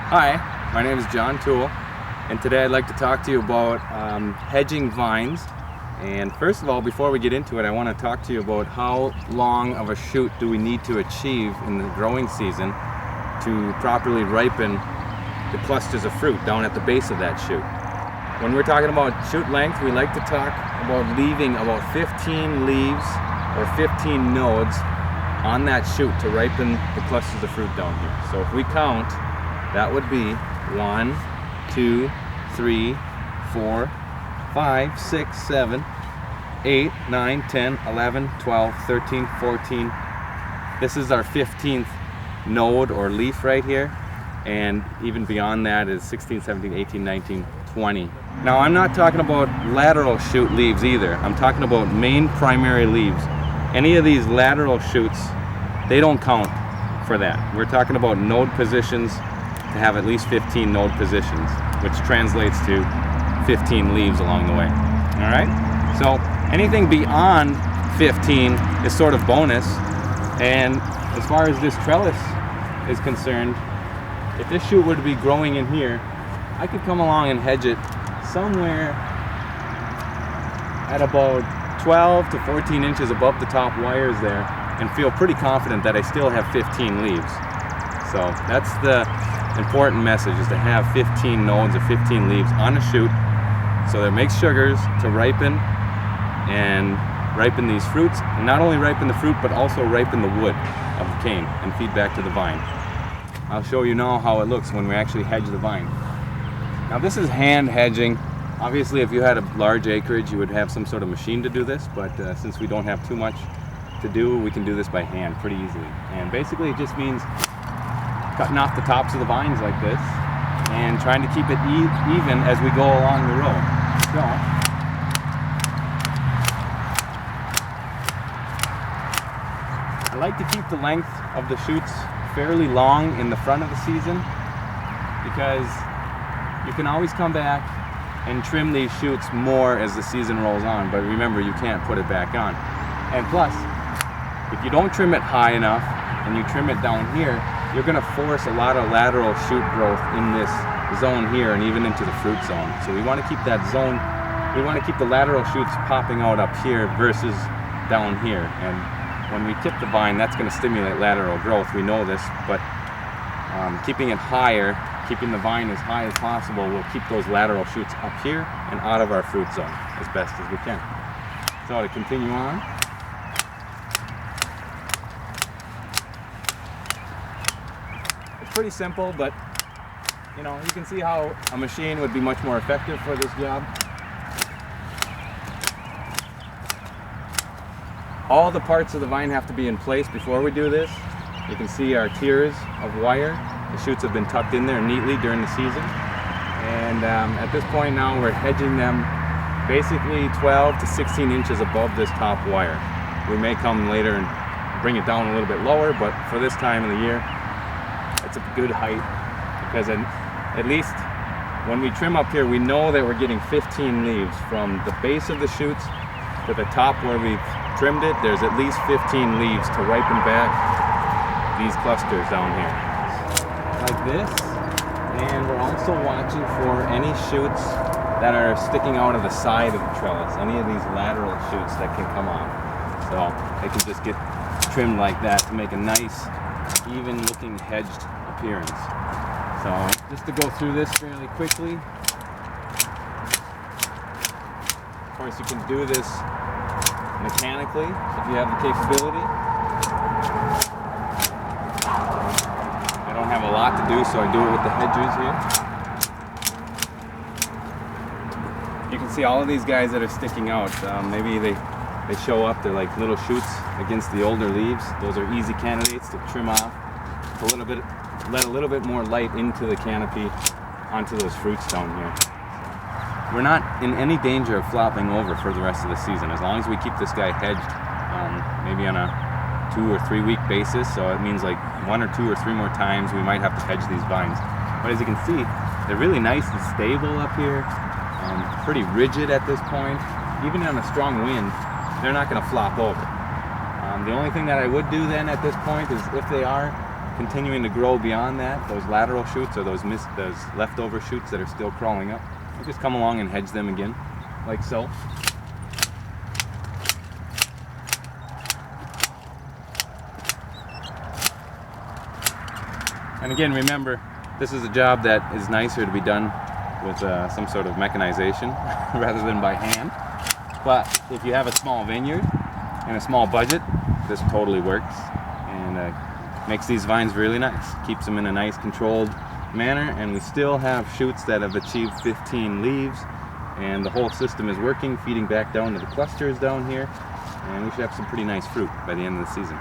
Hi, my name is John Toole, and today I'd like to talk to you about hedging vines. And first of all, before we get into it, I want to talk to you about how long of a shoot do we need to achieve in the growing season to properly ripen the clusters of fruit down at the base of that shoot. When we're talking about shoot length, we like to talk about leaving about 15 leaves or 15 nodes on that shoot to ripen the clusters of fruit down here. So if we count, that would be 1, 2, 3, 4, 5, 6, 7, 8, 9, 10, 11, 12, 13, 14. This is our 15th node or leaf right here. And even beyond that is 16, 17, 18, 19, 20. Now I'm not talking about lateral shoot leaves either. I'm talking about main primary leaves. Any of these lateral shoots, they don't count for that. We're talking about node positions to have at least 15 node positions, which translates to 15 leaves along the way. All right? So anything beyond 15 is sort of bonus. And as far as this trellis is concerned, if this shoot were to be growing in here, I could come along and hedge it somewhere at about 12 to 14 inches above the top wires there and feel pretty confident that I still have 15 leaves. So that's the important message, is to have 15 nodes of 15 leaves on a shoot so that it makes sugars to ripen and ripen these fruits, and not only ripen the fruit but also ripen the wood of the cane and feed back to the vine. I'll show you now how it looks when we actually hedge the vine. Now this is hand hedging. Obviously if you had a large acreage you would have some sort of machine to do this, but since we don't have too much to do, we can do this by hand pretty easily. And basically it just means cutting off the tops of the vines like this and trying to keep it even as we go along the row. So, I like to keep the length of the shoots fairly long in the front of the season, because you can always come back and trim these shoots more as the season rolls on, but remember, you can't put it back on. And plus, if you don't trim it high enough and you trim it down here, you're going to force a lot of lateral shoot growth in this zone here and even into the fruit zone. So we want to keep that zone, we want to keep the lateral shoots popping out up here versus down here. And when we tip the vine, that's going to stimulate lateral growth. We know this, but keeping it higher, keeping the vine as high as possible, will keep those lateral shoots up here and out of our fruit zone as best as we can. So to continue on, it's pretty simple, but you know, you can see how a machine would be much more effective for this job. All the parts of the vine have to be in place before we do this. You can see our tiers of wire. The shoots have been tucked in there neatly during the season. And at this point now we're hedging them basically 12 to 16 inches above this top wire. We may come later and bring it down a little bit lower, but for this time of the year, it's a good height, because at least when we trim up here, we know that we're getting 15 leaves from the base of the shoots to the top where we've trimmed it. There's at least 15 leaves to ripen back these clusters down here like this. And we're also watching for any shoots that are sticking out of the side of the trellis, any of these lateral shoots that can come off. So they can just get trimmed like that to make a nice even looking hedged appearance. So just to go through this fairly quickly, of course you can do this mechanically if you have the capability. I don't have a lot to do, so I do it with the hedgers here. You can see all of these guys that are sticking out. Maybe they show up, they're like little shoots against the older leaves. Those are easy candidates to trim off a little bit, let a little bit more light into the canopy onto those fruits down here. We're not in any danger of flopping over for the rest of the season as long as we keep this guy hedged, maybe on a 2 or 3 week basis. So it means like 1 or 2 or 3 more times we might have to hedge these vines. But as you can see, they're really nice and stable up here, pretty rigid at this point. Even on a strong wind, they're not going to flop over. The only thing that I would do then at this point is, if they are continuing to grow beyond that, those lateral shoots or those leftover shoots that are still crawling up, I just come along and hedge them again, like so. And again, remember, this is a job that is nicer to be done with some sort of mechanization rather than by hand. But if you have a small vineyard and a small budget, this totally works and makes these vines really nice. Keeps them in a nice controlled manner, and we still have shoots that have achieved 15 leaves, and the whole system is working, feeding back down to the clusters down here, and we should have some pretty nice fruit by the end of the season.